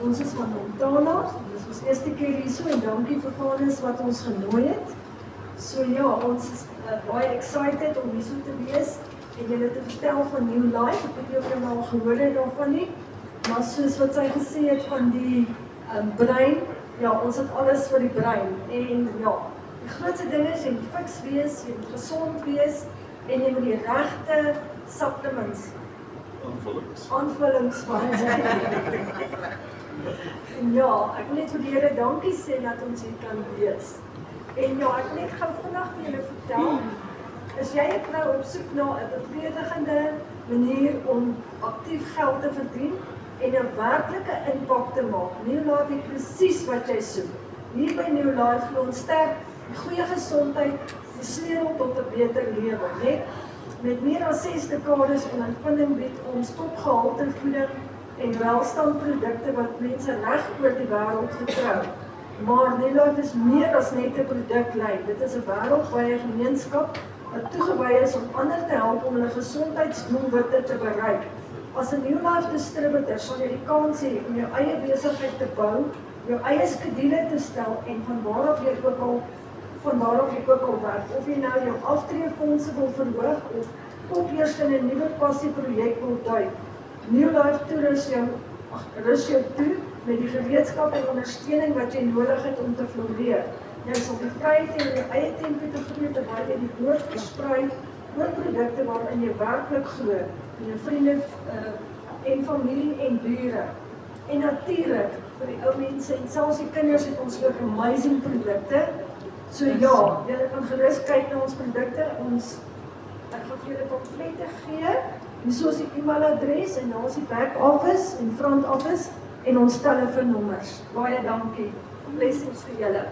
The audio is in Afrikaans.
Ons is van Montana, dis ons eerste keer hier so, en dankie vir Vanus wat ons genooi het. So ja, ons is baie excited om hier so te wees, en julle te vertel van New Life. Ek weet nie of julle al gehoor het daarvan nie, maar soos wat sy gesê het van die brein, ja, ons het alles vir die brein, en ja, die grootste ding is, jy moet fiks wees, jy moet gesond wees, en jy moet die regte supplements, aanvullings van en ja, ek wil net vir die Here dankie sê dat ons hier kan wees. En ja, ek wil net gou vinnig vir julle vertel, is jy het nou op soek na 'n bevredigende manier om aktief geld te verdien en 'n werklike impak te maak. New Life het presies wat jy soek. Hier by New Life glo ons sterk die goeie gesondheid, die sleutel tot 'n beter lewe, net met meer as 6 dekades ondervinding bied ons topgehalte voeding en welstandprodukte wat mense reg oor die wêreld vertrou. Maar New Life is meer as net 'n produklyn. Dit is 'n wêreldwye gemeenskap wat toegewy is om ander te help om hulle gesondheidsdoelwitte te bereik. As 'n New Life distributor sal jy die kans hê om jou eie besigheid te bou, jou eie skedule te stel en van daar af jy ook al werk. Of jy nou jou aftreefondse wil verhoog of eers in 'n nuwe passieprojek wil duik. New Life rus jou toe met die gereedskap en ondersteuning wat jy nodig het om te floreer. Jy sal die vryheid en jou eie tempo te groei terwyl jy die woord versprei oor produkte waarin jy werklik glo, en jou vriende en familie en bure. En natuurlik vir die ou mense en selfs die kinders het ons ook amazing produkte. So ja, julle kan gerus kyk na ons produkte. Ek gaan vir julle pamflette gee. En so is die e-mailadres en daar is die back office en front office en ons telefoonnommers. Baie dankie. Blessings vir julle.